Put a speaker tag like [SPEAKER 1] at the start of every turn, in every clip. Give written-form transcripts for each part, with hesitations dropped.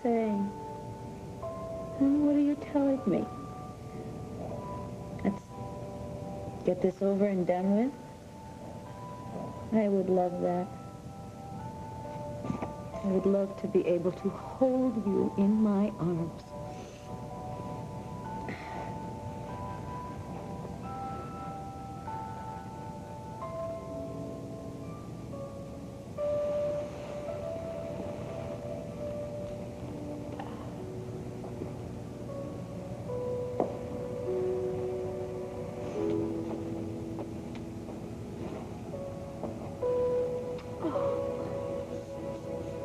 [SPEAKER 1] saying? And what are you telling me? Let's get this over and done with? I would love that. I would love to be able to hold you in my arms.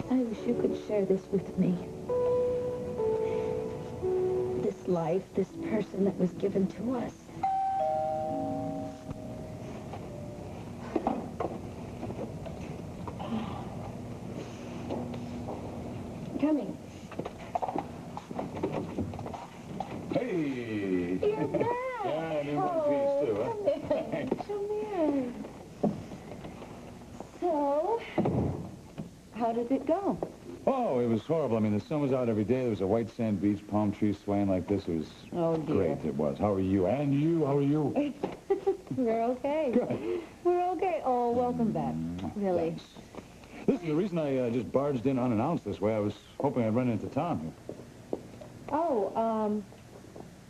[SPEAKER 1] I wish you could share this with me. This life, this person that was given to us. Coming.
[SPEAKER 2] Hey!
[SPEAKER 1] You're back!
[SPEAKER 2] Yeah, I need one piece too, huh?
[SPEAKER 1] Come here. So, how did it go?
[SPEAKER 2] Oh, it was horrible. I mean, the sun was out every day. There was a white sand beach, palm trees swaying like this. It was great. It was. How are you? And you? How are you?
[SPEAKER 1] We're okay.
[SPEAKER 2] Good.
[SPEAKER 1] We're okay. Oh, welcome back. Really.
[SPEAKER 2] Thanks. Listen, the reason I just barged in unannounced this way, I was hoping I'd run into Tom here.
[SPEAKER 1] Oh,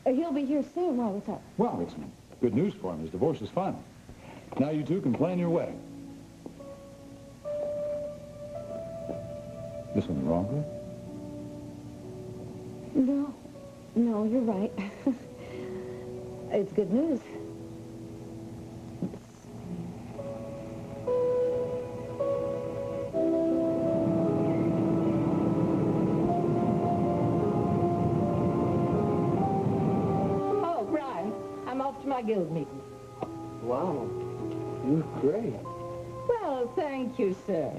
[SPEAKER 1] he'll be here soon. Why, what's up?
[SPEAKER 2] Well, it's good news for him. His divorce is final. Now you two can plan your wedding. There's something wrong with it?
[SPEAKER 1] No, you're right. It's good news.
[SPEAKER 3] Oh, Brian, I'm off to my guild meeting.
[SPEAKER 4] Wow, you're great.
[SPEAKER 3] Well, thank you, sir.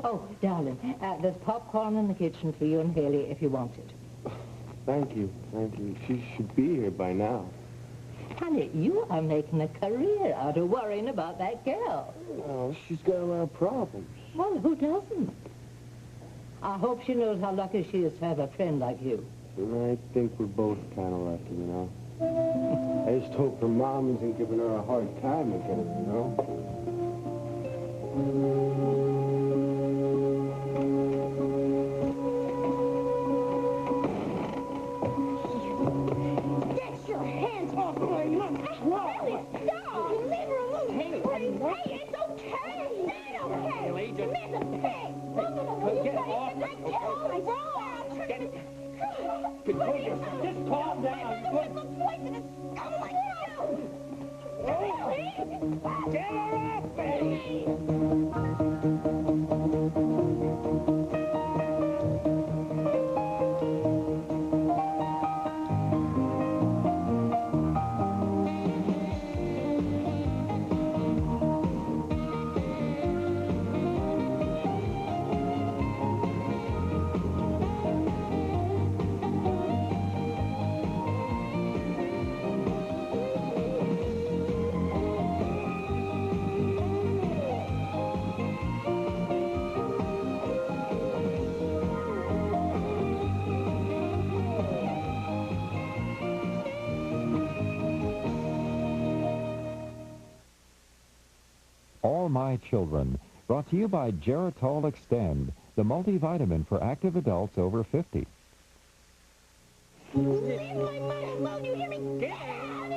[SPEAKER 3] Oh, darling, there's popcorn in the kitchen for you and Haley if you want it.
[SPEAKER 4] Thank you, thank you. She should be here by now.
[SPEAKER 3] Honey, you are making a career out of worrying about that girl.
[SPEAKER 4] Oh, she's got a lot of problems.
[SPEAKER 3] Well, who doesn't? I hope she knows how lucky she is to have a friend like you.
[SPEAKER 4] And I think we're both kind of lucky, you know. I just hope her mom isn't giving her a hard time again, you know.
[SPEAKER 5] Just calm down. Get her off me!
[SPEAKER 6] All My Children, brought to you by Geritol Extend, the multivitamin for active adults over 50.
[SPEAKER 5] Leave my man alone, you hear me? Get her off!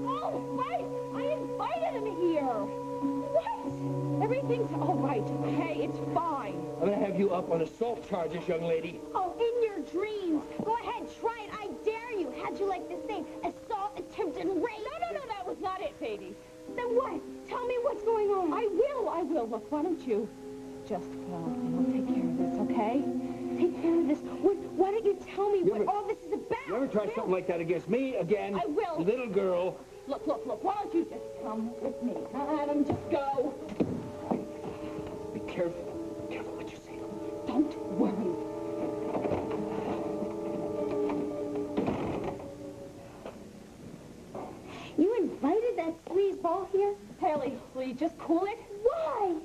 [SPEAKER 5] Oh, what? I invited him here. What? Everything's all right. Hey, it's fine.
[SPEAKER 7] I'm going to have you up on assault charges, young lady.
[SPEAKER 5] Oh, in your dreams. Go ahead, try it. I dare you. How'd you like this name? Assault, attempted rape. No, that was not it, baby. Then what? Tell me what's going on. I will. Look, why don't you just go and we'll take care of this, okay? Take care of this. Why don't you tell me what all this is about?
[SPEAKER 7] You ever try something like that against me again?
[SPEAKER 5] I will.
[SPEAKER 7] Little girl.
[SPEAKER 5] Look. Why don't you just come with me? Adam, just go.
[SPEAKER 7] Be careful. Be careful what you say.
[SPEAKER 5] Don't worry. You invited that sleazeball here? Haley, will you just cool it? Why?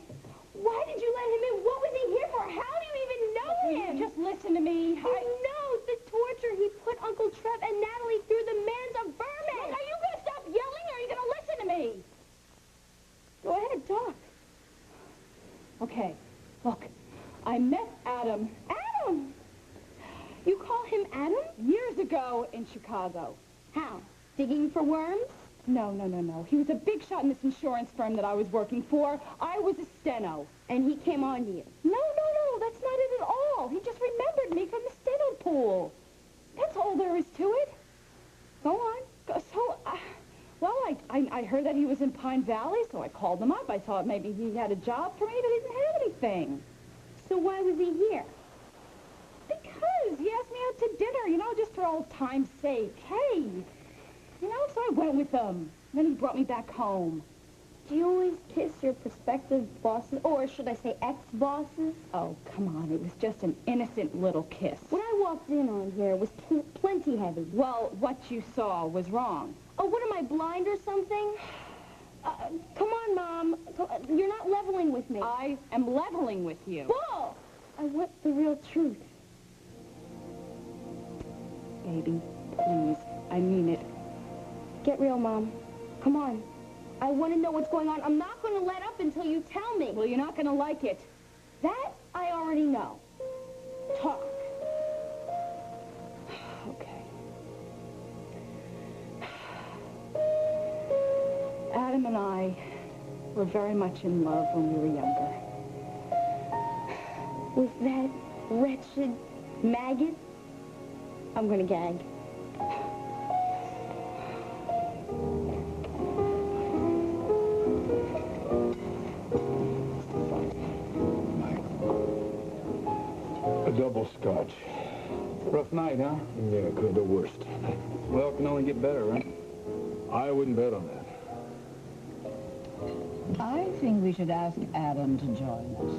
[SPEAKER 5] Why did you let him in? What was he here for? How do you even know him? Just listen. listen to me. He knows the torture he put Uncle Trev and Natalie through the man's a vermin. Look, are you going to stop yelling or are you going to listen to me? Go ahead, talk. Okay, look, I met Adam. Adam? You call him Adam? Years ago in Chicago. How? Digging for worms? No. He was a big shot in this insurance firm that I was working for. I was a steno. And he came on to you? No, that's not it at all. He just remembered me from the steno pool. That's all there is to it. Go on. So, I heard that he was in Pine Valley, so I called him up. I thought maybe he had a job for me, but he didn't have anything. So why was he here? Because he asked me out to dinner, just for old time's sake. Hey, so I went with him. Then he brought me back home. Do you always kiss your prospective bosses, or should I say ex-bosses? Oh, come on, it was just an innocent little kiss. What I walked in on here was plenty heavy. Well, what you saw was wrong. Oh, what am I, blind or something? Come on, Mom. You're not leveling with me. I am leveling with you. Bull! I want the real truth. Baby, please, I mean it. Get real, Mom. Come on. I want to know what's going on. I'm not going to let up until you tell me. Well, you're not going to like it. That I already know. Talk. Okay. Adam and I were very much in love when we were younger. Was that wretched maggot? I'm going to gag.
[SPEAKER 2] A double scotch.
[SPEAKER 7] Rough night, huh?
[SPEAKER 2] Yeah, could have the worst.
[SPEAKER 7] Well, it can only get better, right?
[SPEAKER 2] I wouldn't bet on that.
[SPEAKER 3] I think we should ask Adam to join us.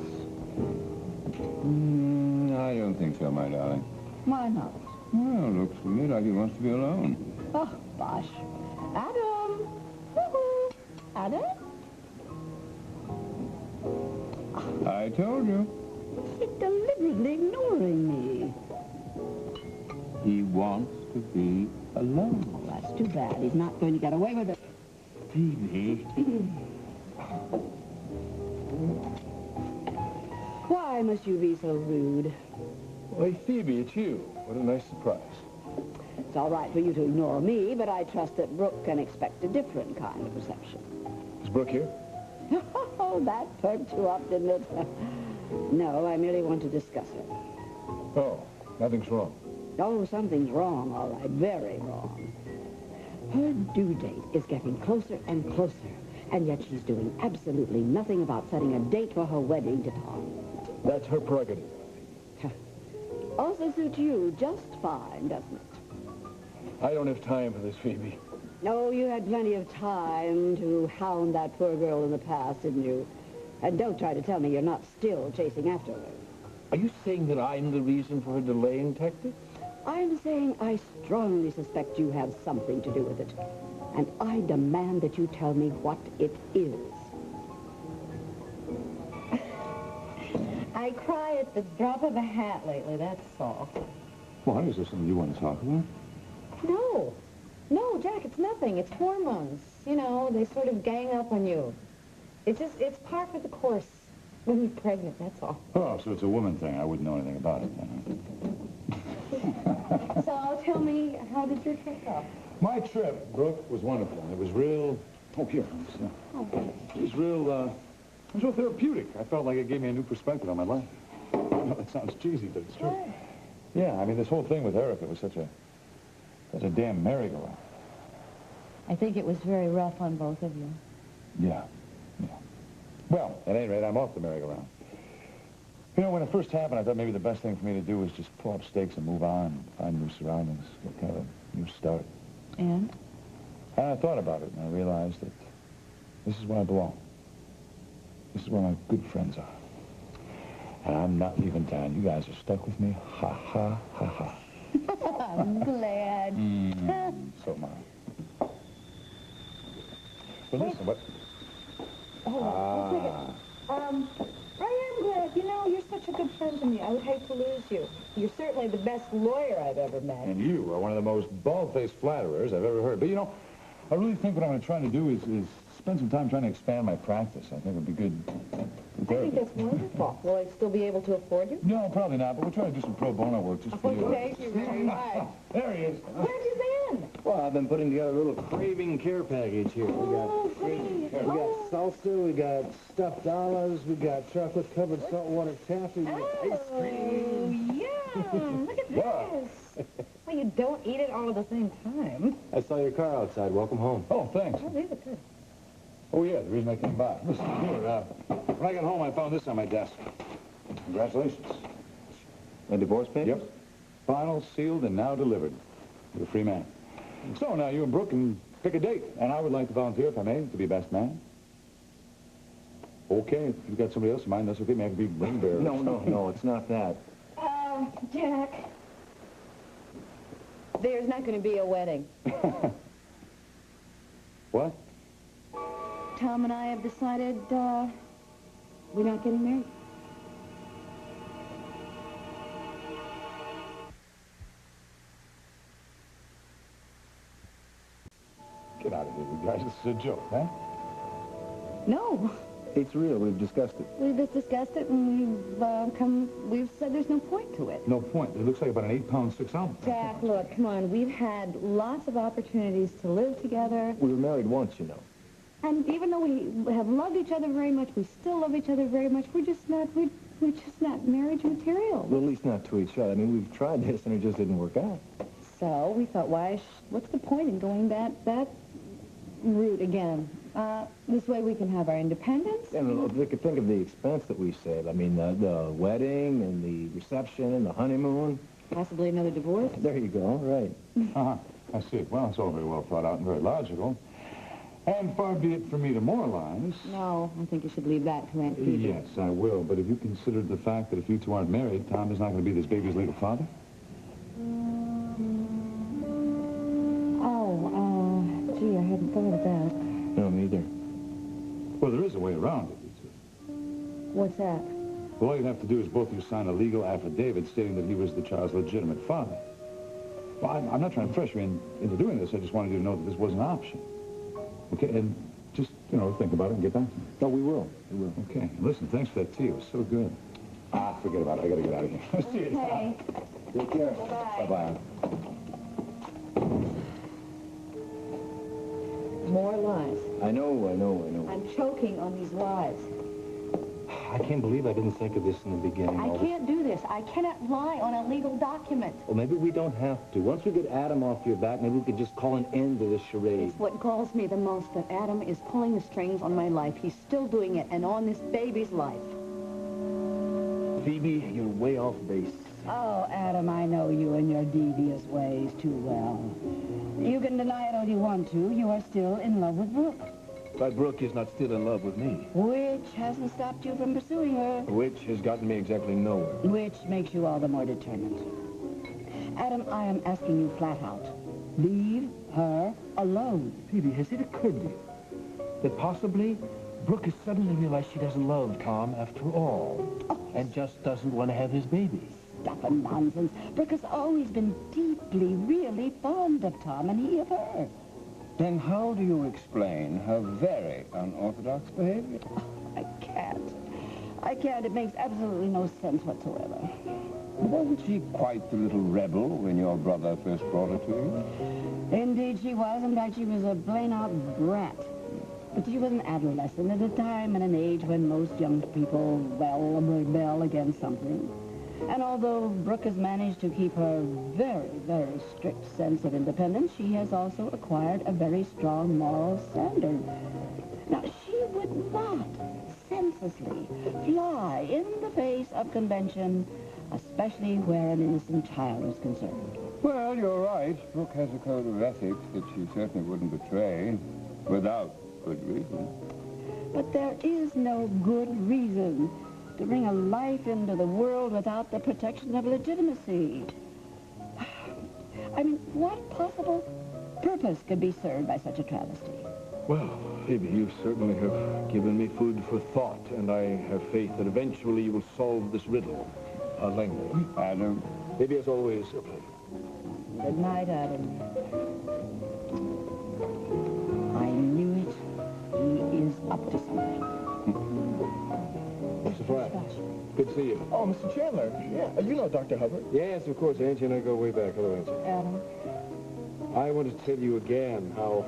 [SPEAKER 8] I don't think so, my darling.
[SPEAKER 3] Why not?
[SPEAKER 8] Well, looks to me like he wants to be alone.
[SPEAKER 3] Oh, bosh. Adam! Woohoo! Adam?
[SPEAKER 8] I told you.
[SPEAKER 3] He's deliberately ignoring me.
[SPEAKER 8] He wants to be alone.
[SPEAKER 3] Oh, that's too bad. He's not going to get away with it.
[SPEAKER 8] Phoebe.
[SPEAKER 3] Why must you be so rude?
[SPEAKER 2] Well, hey, Phoebe, it's you. What a nice surprise.
[SPEAKER 3] It's all right for you to ignore me, but I trust that Brooke can expect a different kind of reception.
[SPEAKER 2] Is Brooke here?
[SPEAKER 3] Oh, that perked you up, didn't it? No, I merely want to discuss it.
[SPEAKER 2] Oh, nothing's wrong.
[SPEAKER 3] Oh, something's wrong, all right. Very wrong. Her due date is getting closer and closer, and yet she's doing absolutely nothing about setting a date for her wedding to Tom.
[SPEAKER 2] That's her prerogative.
[SPEAKER 3] Also suits you just fine, doesn't it?
[SPEAKER 2] I don't have time for this, Phoebe.
[SPEAKER 3] No, you had plenty of time to hound that poor girl in the past, didn't you? And don't try to tell me you're not still chasing after her.
[SPEAKER 7] Are you saying that I'm the reason for her delaying tactics?
[SPEAKER 3] I'm saying I strongly suspect you have something to do with it. And I demand that you tell me what it is.
[SPEAKER 1] I cry at the drop of a hat lately, that's all.
[SPEAKER 2] Why? Is there something you want to talk about?
[SPEAKER 1] No, Jack, it's nothing. It's hormones. They sort of gang up on you. It's par for the course. Women pregnant, that's all.
[SPEAKER 2] Oh, so it's a woman thing. I wouldn't know anything about it then.
[SPEAKER 1] So tell me, how did your trip go?
[SPEAKER 2] My trip, Brooke, was wonderful. It was real... Oh, here. It was real therapeutic. I felt like it gave me a new perspective on my life. I know that sounds cheesy, but it's true.
[SPEAKER 1] Good.
[SPEAKER 2] Yeah, I mean, this whole thing with Eric, it was such a damn merry-go-round.
[SPEAKER 1] I think it was very rough on both of you.
[SPEAKER 2] Yeah. Well, at any rate, I'm off the merry-go-round. When it first happened, I thought maybe the best thing for me to do was just pull up stakes and move on, find new surroundings, get kind of a new start.
[SPEAKER 1] And?
[SPEAKER 2] And I thought about it, and I realized that this is where I belong. This is where my good friends are. And I'm not leaving town. You guys are stuck with me. Ha, ha, ha, ha.
[SPEAKER 1] I'm glad.
[SPEAKER 2] So am I. Well, listen, what...
[SPEAKER 1] I am glad. You're such a good friend to me. I would hate to lose you. You're certainly certainly the best lawyer I've ever met.
[SPEAKER 2] And you are one of the most bald-faced flatterers I've ever heard. But, you know, I really think what I'm going to try to do is spend some time trying to expand my practice. I think it would be good.
[SPEAKER 1] I think that's wonderful. Will I still be able to afford you?
[SPEAKER 2] No, probably not, but we'll try to do some pro bono work just for you.
[SPEAKER 1] Thank you very much.
[SPEAKER 2] There he is.
[SPEAKER 1] Where have you been?
[SPEAKER 4] Well, I've been putting together a little craving care package here.
[SPEAKER 1] Oh,
[SPEAKER 4] We got salsa, we got stuffed olives, we got chocolate-covered saltwater taffy, we got ice cream.
[SPEAKER 1] Oh, yum. Look at this. Well, you don't eat it all at the same time.
[SPEAKER 4] I saw your car outside. Welcome home.
[SPEAKER 2] Oh, thanks.
[SPEAKER 1] Oh, these are good.
[SPEAKER 2] Oh, yeah, the reason I came by. Listen, here, when I got home, I found this on my desk. Congratulations.
[SPEAKER 4] My divorce papers?
[SPEAKER 2] Yep. Final, sealed, and now delivered. You're a free man. So now you and Brooke can pick a date, and I would like to volunteer, if I may, to be best man. Okay, if you've got somebody else in mind, that's okay. Maybe I could be ring bearer.
[SPEAKER 4] No, it's not that.
[SPEAKER 1] Jack, there's not going to be a wedding.
[SPEAKER 2] What?
[SPEAKER 1] Tom and I have decided, we're not getting married.
[SPEAKER 2] Get out of here, you guys. This is a joke, huh?
[SPEAKER 1] No.
[SPEAKER 4] It's real. We've discussed it.
[SPEAKER 1] We've just discussed it, and we've said there's no point to it.
[SPEAKER 2] No point. It looks like about an 8-pound 6-ounce.
[SPEAKER 1] Jack, look, come on. We've had lots of opportunities to live together.
[SPEAKER 4] We were married once, you know.
[SPEAKER 1] And even though we have loved each other very much, we still love each other very much, we're just not marriage material.
[SPEAKER 4] Well, at least not to each other. I mean, we've tried this, and it just didn't work out.
[SPEAKER 1] So we thought, what's the point in going that route again? This way we can have our independence.
[SPEAKER 4] And we could think of the expense that we saved. I mean, the wedding and the reception and the honeymoon.
[SPEAKER 1] Possibly another divorce.
[SPEAKER 4] There you go, right.
[SPEAKER 2] Uh-huh. I see. Well, it's all very well thought out and very logical. And far be it for me to moralize.
[SPEAKER 1] No, I think you should leave that to Aunt Phoebe.
[SPEAKER 2] Yes, I will. But have you considered the fact that if you two aren't married, Tom is not going to be this baby's legal father?
[SPEAKER 1] Gee, I hadn't thought of that.
[SPEAKER 4] No, neither.
[SPEAKER 2] Well, there is a way around it, you two.
[SPEAKER 1] What's that?
[SPEAKER 2] Well, all you'd have to do is both of you sign a legal affidavit stating that he was the child's legitimate father. Well, I'm not trying to pressure you into doing this. I just wanted you to know that this was an option. Okay, and just, think about it and get back to me.
[SPEAKER 4] No, we will. We will.
[SPEAKER 2] Okay, listen, thanks for that tea. It was so good. Forget about it. I got to get out of here. See you.
[SPEAKER 1] Okay.
[SPEAKER 4] Take care.
[SPEAKER 1] Bye-bye.
[SPEAKER 4] Bye-bye.
[SPEAKER 1] More lies.
[SPEAKER 4] I know.
[SPEAKER 1] I'm choking on these lies.
[SPEAKER 4] I can't believe I didn't think of this in the beginning.
[SPEAKER 1] I can't do this. I cannot lie on a legal document.
[SPEAKER 4] Well, maybe we don't have to. Once we get Adam off your back, maybe we could just call an end to this charade.
[SPEAKER 1] It's what galls me the most, that Adam is pulling the strings on my life. He's still doing it, and on this baby's life.
[SPEAKER 4] Phoebe, you're way off base.
[SPEAKER 3] Oh, Adam, I know you and your devious ways too well. You can deny it all you want to. You are still in love with Brooke.
[SPEAKER 4] But Brooke is not still in love with me.
[SPEAKER 3] Which hasn't stopped you from pursuing her.
[SPEAKER 4] Which has gotten me exactly nowhere.
[SPEAKER 3] Which makes you all the more determined. Adam, I am asking you flat out. Leave her alone.
[SPEAKER 4] Phoebe, has it occurred to you that possibly Brooke has suddenly realized she doesn't love Tom after all, and just doesn't want to have his baby?
[SPEAKER 3] Stuff and nonsense. Brooke has always been deeply, really fond of Tom, and he of her.
[SPEAKER 8] Then how do you explain her very unorthodox behavior?
[SPEAKER 3] I can't. It makes absolutely no sense whatsoever.
[SPEAKER 8] Wasn't she quite the little rebel when your brother first brought her to you?
[SPEAKER 3] Indeed she was. In fact, she was a plain-out brat. But she was an adolescent at a time and an age when most young people, rebel against something. And although Brooke has managed to keep her very, very strict sense of independence, she has also acquired a very strong moral standard. Now, she would not senselessly fly in the face of convention, especially where an innocent child is concerned.
[SPEAKER 8] Well, you're right. Brooke has a code of ethics that she certainly wouldn't betray without good reason.
[SPEAKER 3] But there is no good reason to bring a life into the world without the protection of legitimacy. I mean, what possible purpose could be served by such a travesty?
[SPEAKER 4] Well, Phoebe, you certainly have given me food for thought, and I have faith that eventually you will solve this riddle. Langley.
[SPEAKER 8] Adam,
[SPEAKER 7] Baby, as always, a pleasure.
[SPEAKER 3] Good night, Adam. I knew it. He is up to something.
[SPEAKER 7] Mr. Fry, good to see you.
[SPEAKER 9] Oh, Mr. Chandler. Yeah, you know Dr. Hubbard.
[SPEAKER 7] Yes, of course. Angie and I go way back. Hello, Angie.
[SPEAKER 3] Adam.
[SPEAKER 7] I want to tell you again how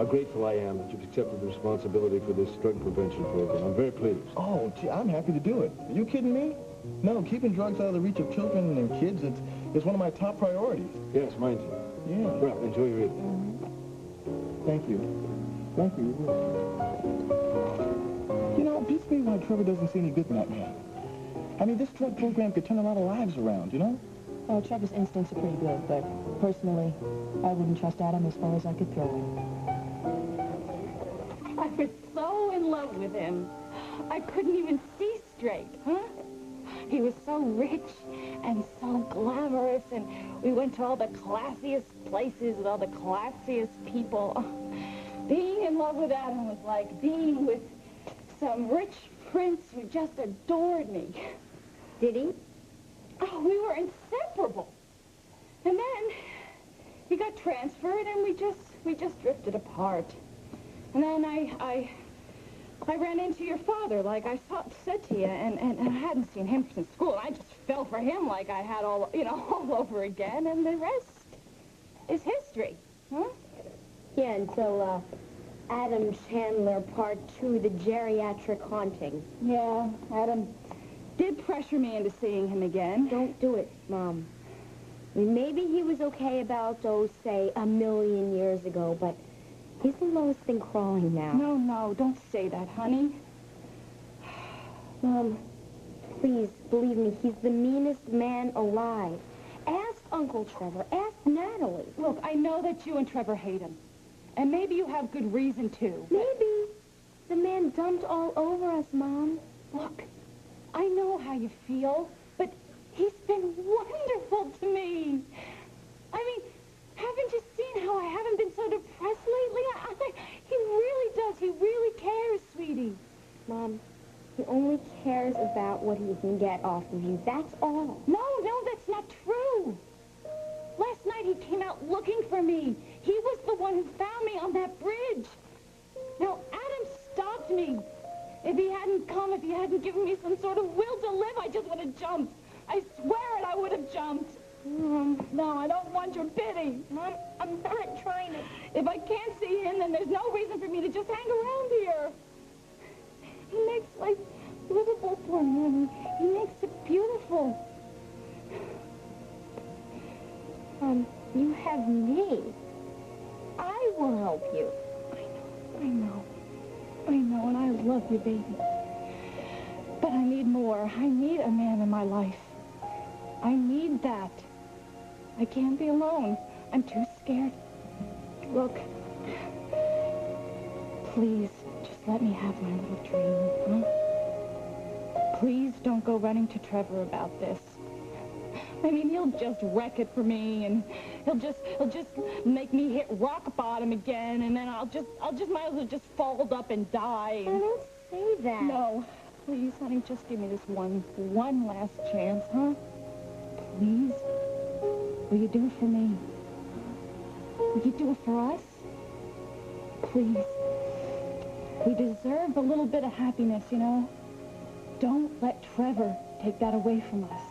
[SPEAKER 7] grateful I am that you've accepted the responsibility for this drug prevention program. I'm very pleased.
[SPEAKER 9] Oh, gee, I'm happy to do it. Are you kidding me? No, keeping drugs out of the reach of children and kids, it's one of my top priorities.
[SPEAKER 7] Yes, mine too.
[SPEAKER 9] Yeah.
[SPEAKER 7] Well, enjoy your evening.
[SPEAKER 9] Thank you. Thank you. You know, it beats me why Trevor doesn't see any good in that man. I mean, this drug program could turn a lot of lives around, you know?
[SPEAKER 10] Oh, Trevor's instincts are pretty good, but personally, I wouldn't trust Adam as far as I could throw him.
[SPEAKER 5] I was so in love with him. I couldn't even see straight, huh? He was so rich and so glamorous, and we went to all the classiest places with all the classiest people. Being in love with Adam was like being with some rich prince who just adored me.
[SPEAKER 1] Did he?
[SPEAKER 5] Oh, we were inseparable. And then he got transferred, and we just drifted apart. And then I ran into your father, like I said to you, and I hadn't seen him since school. I just fell for him like I had all over again, and the rest is history, huh?
[SPEAKER 1] Yeah, until Adam Chandler Part 2, the geriatric haunting.
[SPEAKER 5] Yeah, Adam did pressure me into seeing him again.
[SPEAKER 1] Don't do it, Mom. I mean, maybe he was okay about, say, 1,000,000 years ago, but he's the lowest thing crawling now.
[SPEAKER 5] No, don't say that, honey.
[SPEAKER 1] Mom, please, believe me, he's the meanest man alive. Ask Uncle Trevor. Ask Natalie.
[SPEAKER 5] Look, I know that you and Trevor hate him. And maybe you have good reason to.
[SPEAKER 1] Maybe. The man dumped all over us, Mom.
[SPEAKER 5] Look, I know how you feel, but he's been wonderful to me. I mean, haven't you seen how I haven't been so depressed lately? He really does. He really cares, sweetie.
[SPEAKER 1] Mom, he only cares about what he can get off of you. That's all.
[SPEAKER 5] No, that's not true. Last night he came out looking for me. He was the one who found me on that bridge. Now, Adam stopped me. If he hadn't come, if he hadn't given me some sort of will to live, I just would have jumped. I swear it, I would have jumped. No, I don't want your pity.
[SPEAKER 1] Mom, I'm not trying to...
[SPEAKER 5] If I can't see him, then there's no reason for me to just hang around here. He makes life livable for me. He makes it beautiful.
[SPEAKER 1] You have me. I will help you.
[SPEAKER 5] I know, and I love you, baby. But I need more. I need a man in my life. I need that. I can't be alone. I'm too scared. Look, please, just let me have my little dream, huh? Please don't go running to Trevor about this. I mean, he'll just wreck it for me, and he'll just make me hit rock bottom again, and then I'll just might as well just fold up and die.
[SPEAKER 1] Oh, don't say that.
[SPEAKER 5] No, please, honey, just give me this one last chance, huh? Please? Will you do it for me? Will you do it for us? Please. We deserve a little bit of happiness, you know? Don't let Trevor take that away from us.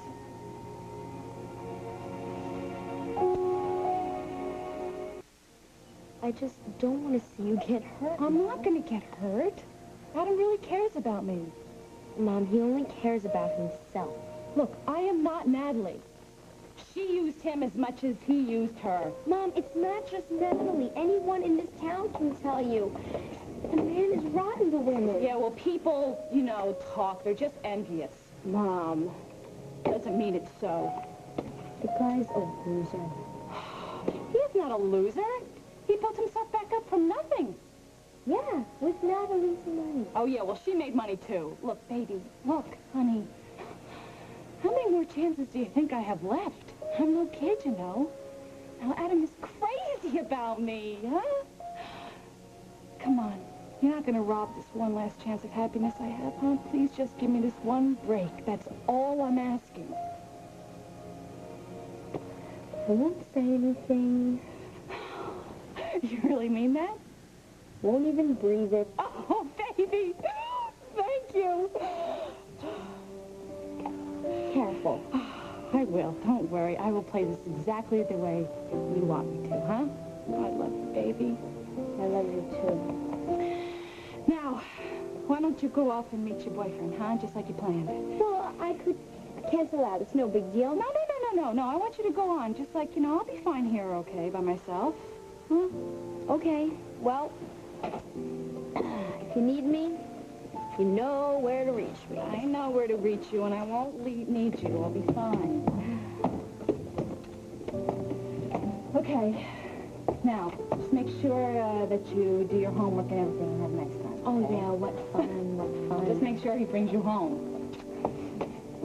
[SPEAKER 1] I just don't want to see you get hurt.
[SPEAKER 5] I'm not going to get hurt. Adam really cares about me.
[SPEAKER 1] Mom, he only cares about himself.
[SPEAKER 5] Look, I am not Natalie. She used him as much as he used her.
[SPEAKER 1] Mom, it's not just Natalie. Anyone in this town can tell you. The man is rotten to women.
[SPEAKER 5] Yeah, well, people, talk. They're just envious.
[SPEAKER 1] Mom.
[SPEAKER 5] Doesn't mean it's so.
[SPEAKER 1] The guy's a loser.
[SPEAKER 5] He's not a loser. He built himself back up from nothing.
[SPEAKER 1] Yeah, with Natalie's money.
[SPEAKER 5] Oh, yeah, well, she made money, too. Look, baby, look, honey. How many more chances do you think I have left? I'm no kid, you know. Now, Adam is crazy about me, huh? Come on. You're not going to rob this one last chance of happiness I have, huh? Please just give me this one break. That's all I'm asking.
[SPEAKER 1] I won't say anything.
[SPEAKER 5] You really mean that?
[SPEAKER 1] Won't even breathe it.
[SPEAKER 5] Oh, baby. Thank you.
[SPEAKER 1] Careful.
[SPEAKER 5] I will. Don't worry. I will play this exactly the way you want me to, huh? I love you, baby.
[SPEAKER 1] I love you, too.
[SPEAKER 5] Now, why don't you go off and meet your boyfriend, huh? Just like you planned.
[SPEAKER 1] Well, I could cancel out. It's no big deal.
[SPEAKER 5] No. I want you to go on. Just like, I'll be fine here, okay, by myself. Huh?
[SPEAKER 1] Okay. Well, if you need me, you know where to reach me.
[SPEAKER 5] I know where to reach you, and I won't need you. I'll be fine. Okay. Now, just make sure that you do your homework and everything next time.
[SPEAKER 1] Oh,
[SPEAKER 5] okay?
[SPEAKER 1] yeah, what fun, what fun.
[SPEAKER 5] Just make sure he brings you home.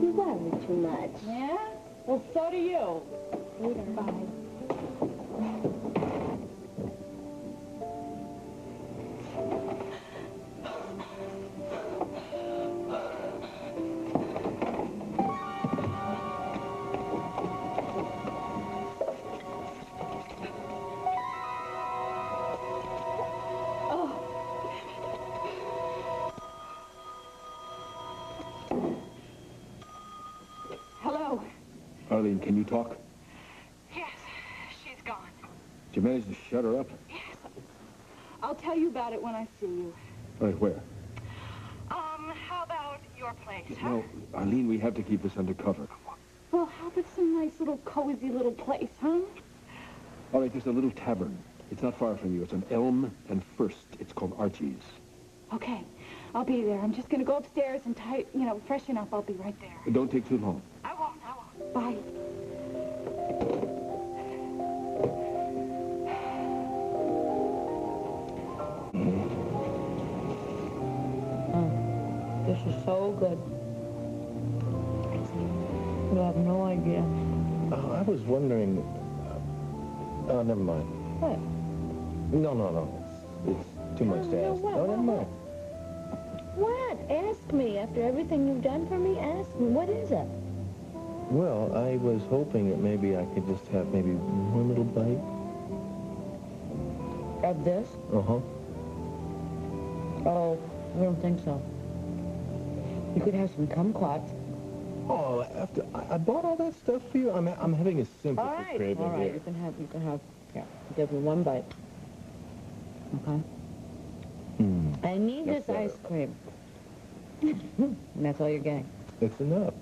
[SPEAKER 1] You love me too much.
[SPEAKER 5] Yeah? Well, so do you.
[SPEAKER 1] Later.
[SPEAKER 5] Bye. Hello.
[SPEAKER 7] Arlene, can you talk?
[SPEAKER 5] Yes, she's gone.
[SPEAKER 7] Did you manage to shut her up?
[SPEAKER 5] Yes. I'll tell you about it when I see you.
[SPEAKER 7] All right, where?
[SPEAKER 5] How about your place, huh?
[SPEAKER 7] No, Arlene, we have to keep this undercover.
[SPEAKER 5] Well, how about some nice little cozy little place, huh?
[SPEAKER 7] All right, there's a little tavern. It's not far from you. It's on Elm and First. It's called Archie's.
[SPEAKER 5] Okay, I'll be there. I'm just gonna go upstairs and freshen up. I'll be right there.
[SPEAKER 7] Don't take too long.
[SPEAKER 5] I won't. Bye.
[SPEAKER 3] This is so good. You have no idea.
[SPEAKER 9] Oh, I was wondering... oh, never mind.
[SPEAKER 3] What?
[SPEAKER 9] No. It's too much to ask.
[SPEAKER 3] what?
[SPEAKER 9] No, never mind.
[SPEAKER 3] What? Ask me. After everything you've done for me, ask me. What is it?
[SPEAKER 9] Well, I was hoping that maybe I could just have maybe one little bite.
[SPEAKER 3] Of this?
[SPEAKER 9] Uh-huh.
[SPEAKER 3] Oh, I don't think so. You could have some kumquats.
[SPEAKER 9] Oh, after I bought all that stuff for you, I'm having a sympathy craving
[SPEAKER 3] all right.
[SPEAKER 9] here.
[SPEAKER 3] You can have. Yeah, I'll give you one bite. Okay. I need
[SPEAKER 9] That's
[SPEAKER 3] this ice cream. And that's all you're getting.
[SPEAKER 9] It's enough.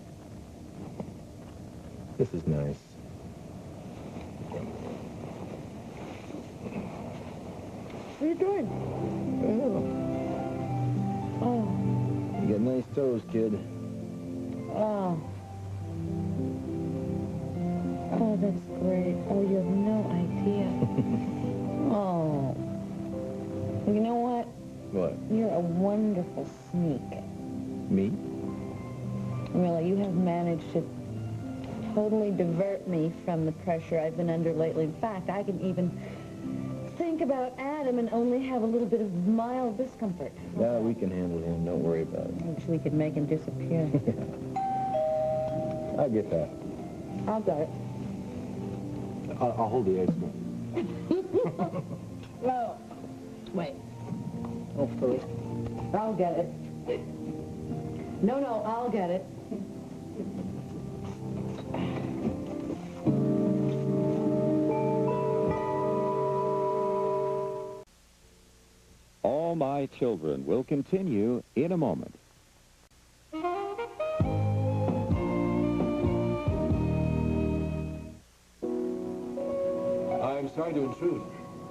[SPEAKER 9] This is nice.
[SPEAKER 3] What are you doing? Oh.
[SPEAKER 9] You got nice toes, kid.
[SPEAKER 3] Oh. Oh, that's great. Oh, you have no idea. Oh. You know what?
[SPEAKER 9] What?
[SPEAKER 3] You're a wonderful sneak.
[SPEAKER 9] Me?
[SPEAKER 3] Really, you have managed to totally divert me from the pressure I've been under lately. In fact, I can even think about Adam and only have a little bit of mild discomfort.
[SPEAKER 9] Yeah, we can handle him. Don't worry about it.
[SPEAKER 3] Wish we could make him disappear.
[SPEAKER 9] I get that.
[SPEAKER 3] I'll get it.
[SPEAKER 7] I'll hold the ice cream.
[SPEAKER 3] No. Wait.
[SPEAKER 9] Oh, first.
[SPEAKER 3] I'll get it. No, I'll get it.
[SPEAKER 6] All My Children will continue in a moment.
[SPEAKER 7] I'm sorry to intrude.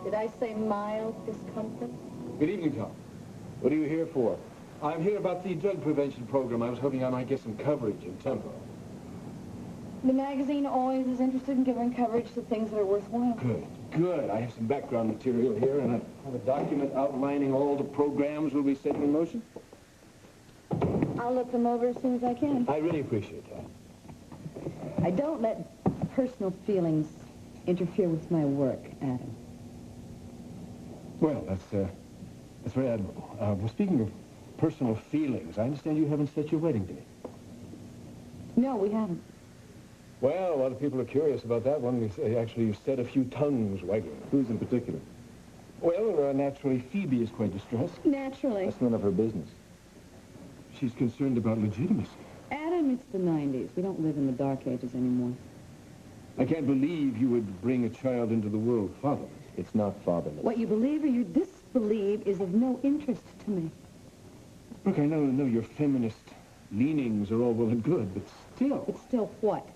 [SPEAKER 3] Did I say mild discomfort?
[SPEAKER 7] Good evening, Tom. What are you here for? I'm here about the drug prevention program. I was hoping I might get some coverage in Tempo.
[SPEAKER 5] The magazine always is interested in giving coverage to things that are worthwhile.
[SPEAKER 7] Good. I have some background material here, and I have a document outlining all the programs we'll be setting in motion.
[SPEAKER 5] I'll look them over as soon as I can.
[SPEAKER 7] I really appreciate that.
[SPEAKER 3] I don't let personal feelings interfere with my work, Adam.
[SPEAKER 7] Well, that's very admirable. Well, speaking of personal feelings, I understand you haven't set your wedding date.
[SPEAKER 3] No, we haven't.
[SPEAKER 7] Well, a lot of people are curious about that one. They actually set a few tongues wagging.
[SPEAKER 9] Who's in particular?
[SPEAKER 7] Well, naturally, Phoebe is quite distressed.
[SPEAKER 10] Naturally.
[SPEAKER 7] That's none of her business.
[SPEAKER 9] She's concerned about legitimacy.
[SPEAKER 3] Adam, it's the 90s. We don't live in the dark ages anymore.
[SPEAKER 9] I can't believe you would bring a child into the world fatherless.
[SPEAKER 7] It's not fatherless.
[SPEAKER 3] What you believe or you disbelieve is of no interest to me.
[SPEAKER 9] Look, I know your feminist leanings are all well and good, but still.
[SPEAKER 3] But still what?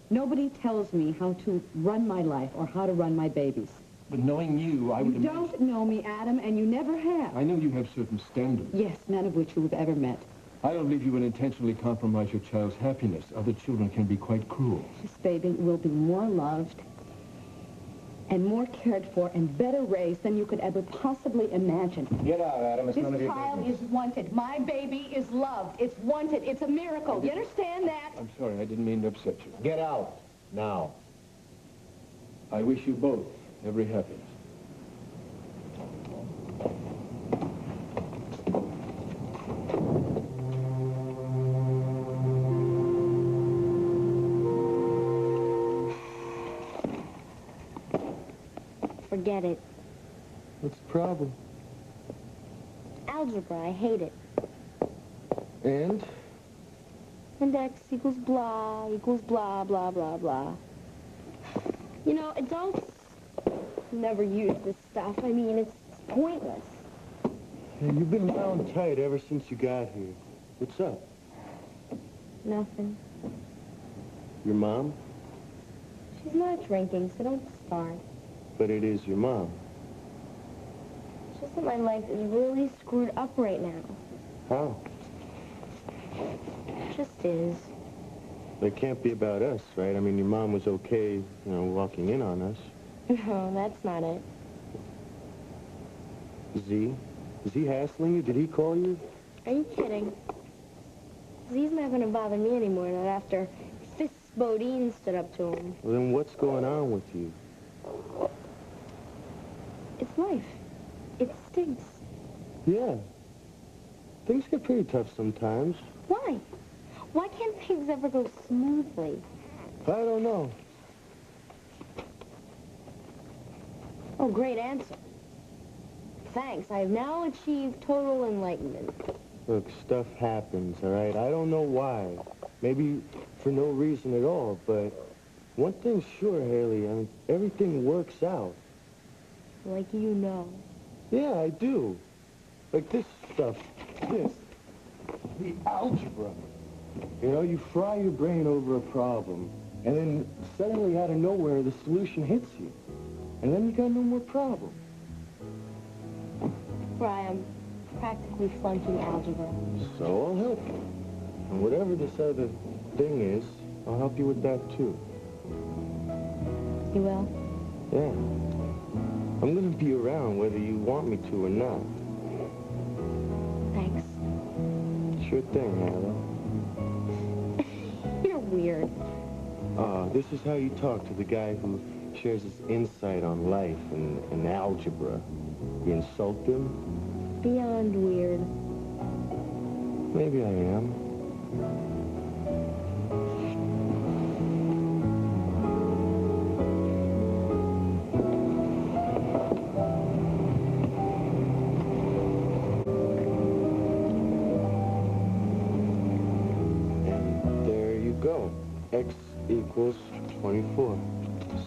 [SPEAKER 3] Nobody tells me how to run my life or how to run my babies.
[SPEAKER 9] But knowing you, I would
[SPEAKER 3] You
[SPEAKER 9] imagine...
[SPEAKER 3] don't know me, Adam, and you never have.
[SPEAKER 9] I know you have certain standards.
[SPEAKER 3] Yes, none of which you have ever met.
[SPEAKER 9] I don't believe you would intentionally compromise your child's happiness. Other children can be quite cruel.
[SPEAKER 3] This baby will be more loved and more cared for and better raised than you could ever possibly imagine.
[SPEAKER 7] Get out, Adam. It's none of
[SPEAKER 10] This
[SPEAKER 7] your
[SPEAKER 10] child
[SPEAKER 7] business.
[SPEAKER 10] is wanted. My baby is loved. It's wanted. It's a miracle. You understand that?
[SPEAKER 9] I'm sorry, I didn't mean to upset you.
[SPEAKER 7] Get out. Now.
[SPEAKER 9] I wish you both every happiness.
[SPEAKER 1] Forget it.
[SPEAKER 7] What's the problem?
[SPEAKER 1] Algebra, I hate it.
[SPEAKER 7] And?
[SPEAKER 1] And x equals blah, blah, blah, blah. You know, adults never use this stuff. I mean, it's pointless.
[SPEAKER 7] Hey, you've been around tight ever since you got here. What's up?
[SPEAKER 1] Nothing.
[SPEAKER 7] Your mom?
[SPEAKER 1] She's not drinking, so don't start.
[SPEAKER 7] But it is your mom.
[SPEAKER 1] It's just that my life is really screwed up right now.
[SPEAKER 7] How?
[SPEAKER 1] It just is.
[SPEAKER 7] It can't be about us, right? I mean, your mom was okay, walking in on us.
[SPEAKER 1] No, that's not it.
[SPEAKER 7] Z? Is he hassling you? Did he call you?
[SPEAKER 1] Are you kidding? Z's not going to bother me anymore, not after Fist Bodine stood up to him.
[SPEAKER 7] Well, then what's going on with you?
[SPEAKER 1] It's life. It stinks.
[SPEAKER 7] Yeah. Things get pretty tough sometimes.
[SPEAKER 1] Why? Why can't things ever go smoothly?
[SPEAKER 7] I don't know.
[SPEAKER 1] Oh, great answer. Thanks. I have now achieved total enlightenment.
[SPEAKER 7] Look, stuff happens, all right? I don't know why. Maybe for no reason at all, but one thing's sure, Haley. I mean, everything works out.
[SPEAKER 1] Like you know.
[SPEAKER 7] Yeah, I do. Like this stuff. This. The algebra. You know, you fry your brain over a problem, and then suddenly out of nowhere, the solution hits you. And then you got no more problem.
[SPEAKER 1] Fry, I'm practically flunking algebra.
[SPEAKER 7] So I'll help you. And whatever this other thing is, I'll help you with that too.
[SPEAKER 1] You will?
[SPEAKER 7] Yeah. I'm gonna be around whether you want me to or not.
[SPEAKER 1] Thanks.
[SPEAKER 7] Sure thing, Hannah.
[SPEAKER 1] You're weird.
[SPEAKER 7] This is how you talk to the guy who shares his insight on life and algebra. You insult him?
[SPEAKER 1] Beyond weird.
[SPEAKER 7] Maybe I am. And there you go. X equals 24.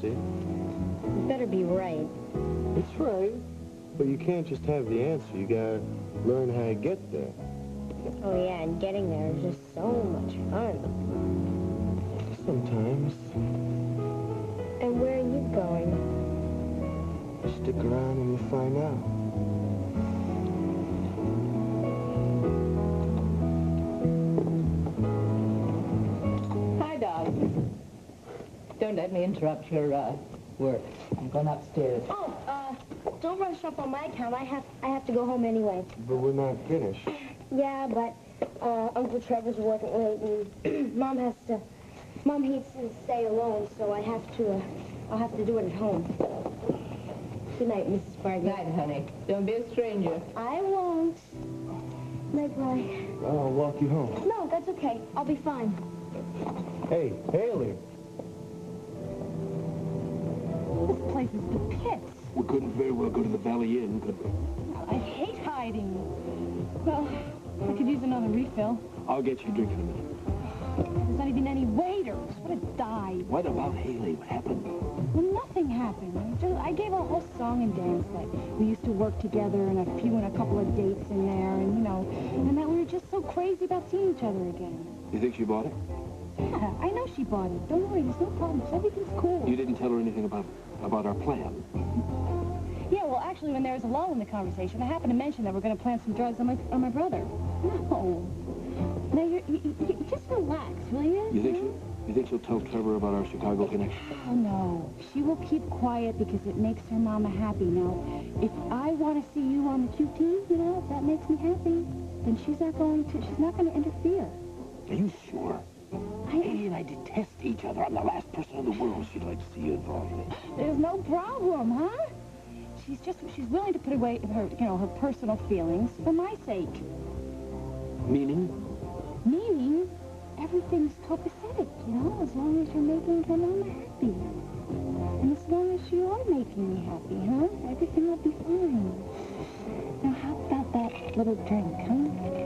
[SPEAKER 7] See?
[SPEAKER 1] You better be right.
[SPEAKER 7] It's right. But you can't just have the answer. You gotta learn how to get there.
[SPEAKER 1] Oh, yeah, and getting there is just so much fun.
[SPEAKER 7] Sometimes.
[SPEAKER 1] And where are you going?
[SPEAKER 7] Stick around and you'll find out.
[SPEAKER 10] Hi, darling. Don't let me interrupt your work. I'm going upstairs.
[SPEAKER 1] Oh, don't rush up on my account. I have to go home anyway.
[SPEAKER 7] But we're not finished.
[SPEAKER 1] Yeah, but Uncle Trevor's working late, and Mom hates to stay alone, so I'll have to do it at home. Good night, Mrs. Fargo.
[SPEAKER 10] Night, honey. Don't be a stranger.
[SPEAKER 1] I won't. Night, Bri.
[SPEAKER 7] I'll walk you home.
[SPEAKER 1] No, that's okay. I'll be fine.
[SPEAKER 7] Hey, Haley.
[SPEAKER 5] This place is the pits.
[SPEAKER 4] We couldn't very well go to the Valley Inn, could we?
[SPEAKER 5] I hate hiding. Well, I could use another refill.
[SPEAKER 4] I'll get you a drink in a minute.
[SPEAKER 5] There's not even any waiters. What a dive.
[SPEAKER 4] What about Haley? What happened?
[SPEAKER 5] Well, nothing happened. I gave her a whole song and dance that we used to work together and a couple of dates in there, and, you know, and that we were just so crazy about seeing each other again.
[SPEAKER 4] You think she bought it?
[SPEAKER 5] Yeah, I know she bought it. Don't worry, there's no problems. Everything's cool.
[SPEAKER 4] You didn't tell her anything about our plan?
[SPEAKER 5] Yeah, well, actually, when there was a lull in the conversation, I happened to mention that we're going to plant some drugs on my brother. No. Now, you just relax, will you?
[SPEAKER 4] You think she'll tell Trevor about our Chicago connection?
[SPEAKER 5] Oh, no. She will keep quiet because it makes her mama happy. Now, if I want to see you on the QT, you know, if that makes me happy, then she's not going to interfere.
[SPEAKER 4] Are you sure? Haley and I detest each other. I'm the last person in the world she'd like to see you involved in.
[SPEAKER 5] There's no problem, huh? She's willing to put away her personal feelings for my sake.
[SPEAKER 4] Meaning?
[SPEAKER 5] Meaning, everything's copacetic, you know, as long as you're making her mama happy. And as long as you are making me happy, huh? Everything will be fine. Now, how about that little drink, huh?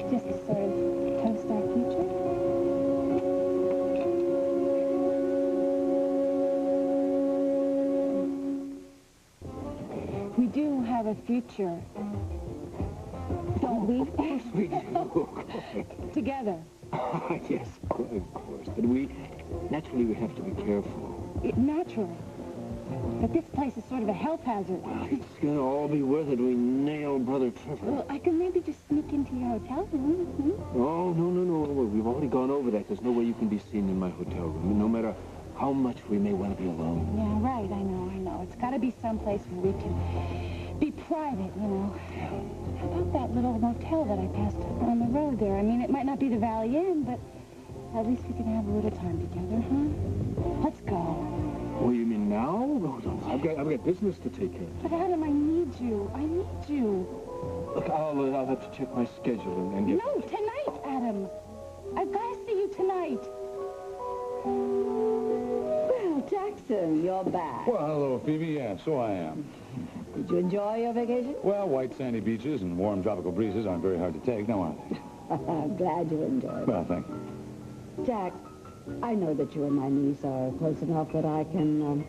[SPEAKER 5] Just to sort of toast our future? We do have a future, don't we?
[SPEAKER 4] Of course we do.
[SPEAKER 5] Together.
[SPEAKER 4] Yes, of course. But naturally, we have to be careful.
[SPEAKER 5] Naturally. But this place is sort of a health hazard.
[SPEAKER 4] Well, it's going to all be worth it. We nail Brother Trevor.
[SPEAKER 5] Well, I can maybe just sneak into your hotel room. Hmm?
[SPEAKER 4] Oh, no. We've already gone over that. There's no way you can be seen in my hotel room, no matter how much we may want to be alone.
[SPEAKER 5] Yeah, right. I know. It's got to be someplace where we can be private, you know. How about that little motel that I passed on the road there? I mean, it might not be the Valley Inn, but at least we can have a little time together, huh? Let's go.
[SPEAKER 4] Well, you mean now? No. I've got business to take care of.
[SPEAKER 5] But Adam, I need you.
[SPEAKER 4] Look, I'll have to check my schedule and get...
[SPEAKER 5] No, tonight, Adam. I've got to see you tonight.
[SPEAKER 3] Well, Jackson, you're back.
[SPEAKER 2] Well, hello, Phoebe. Yeah, so I am.
[SPEAKER 3] Did you enjoy your vacation?
[SPEAKER 2] Well, white sandy beaches and warm tropical breezes aren't very hard to take, now are they?
[SPEAKER 3] I'm glad you enjoyed it.
[SPEAKER 2] Well, thank you.
[SPEAKER 3] Jack, I know that you and my niece are close enough that I can,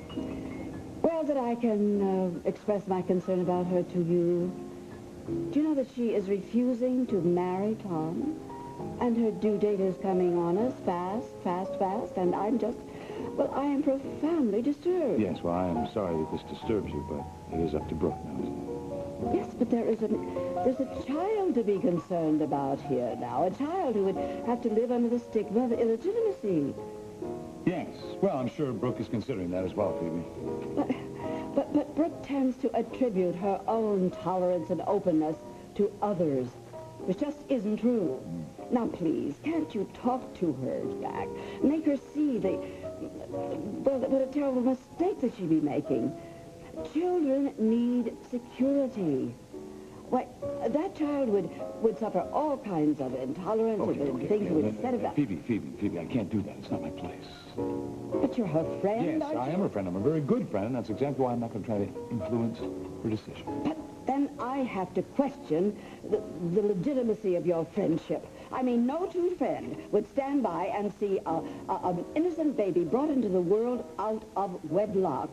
[SPEAKER 3] express my concern about her to you. Do you know that she is refusing to marry Tom? And her due date is coming on us fast, and I am profoundly disturbed.
[SPEAKER 2] Yes, well, I am sorry that this disturbs you, but it is up to Brooke now, isn't it?
[SPEAKER 3] Yes, but there's a child to be concerned about here now. A child who would have to live under the stigma of illegitimacy.
[SPEAKER 2] Yes. Well, I'm sure Brooke is considering that as well, Phoebe.
[SPEAKER 3] But Brooke tends to attribute her own tolerance and openness to others, which just isn't true. Now, please, can't you talk to her, Jack? Make her see what a terrible mistake that she'd be making. Children need security. Why, that child would suffer all kinds of intolerance and things we would said about...
[SPEAKER 2] Phoebe, I can't do that. It's not my place.
[SPEAKER 3] But you're her friend,
[SPEAKER 2] Yes,
[SPEAKER 3] aren't
[SPEAKER 2] I
[SPEAKER 3] you?
[SPEAKER 2] am her friend. I'm a very good friend, and that's exactly why I'm not going to try to influence her decision.
[SPEAKER 3] But then I have to question the legitimacy of your friendship. I mean, no true friend would stand by and see an innocent baby brought into the world out of wedlock.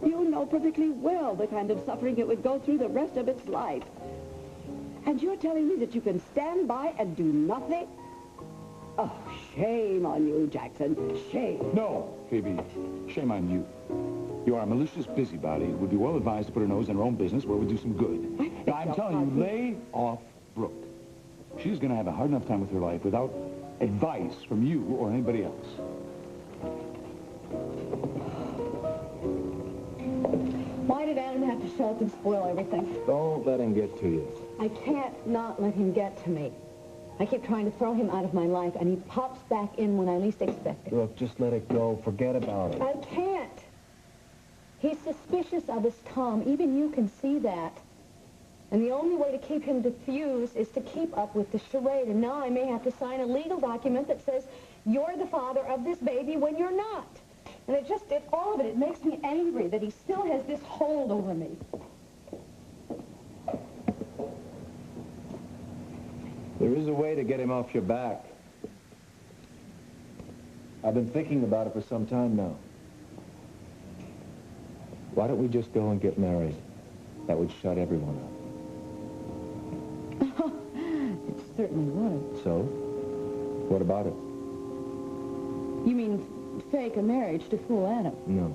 [SPEAKER 3] You know perfectly well the kind of suffering it would go through the rest of its life. And you're telling me that you can stand by and do nothing? Oh, shame on you, Jackson. Shame.
[SPEAKER 2] No, Phoebe. Shame on you. You are a malicious busybody who would be well advised to put her nose in her own business where it would do some good. Now, I'm telling you, lay off Brooke. She's going to have a hard enough time with her life without advice from you or anybody else.
[SPEAKER 5] Why did Adam have to show up and spoil everything?
[SPEAKER 7] Don't let him get to you.
[SPEAKER 11] I can't not let him get to me. I keep trying to throw him out of my life, and he pops back in when I least expect it.
[SPEAKER 7] Look, just let it go. Forget about it.
[SPEAKER 11] I can't. He's suspicious of us, Tom. Even you can see that. And the only way to keep him diffused is to keep up with the charade. And now I may have to sign a legal document that says You're the father of this baby when you're not. And all of it makes me angry that he still has this hold over me.
[SPEAKER 7] There is a way to get him off your back. I've been thinking about it for some time now. Why don't we just go and get married? That would shut everyone up.
[SPEAKER 11] It certainly would.
[SPEAKER 7] So, what about it?
[SPEAKER 11] You mean fake a marriage to fool Adam?
[SPEAKER 7] No.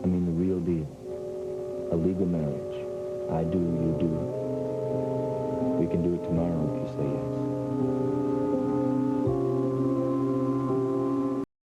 [SPEAKER 7] I mean the real deal. A legal marriage. I do, you do. We can do it tomorrow if you say yes.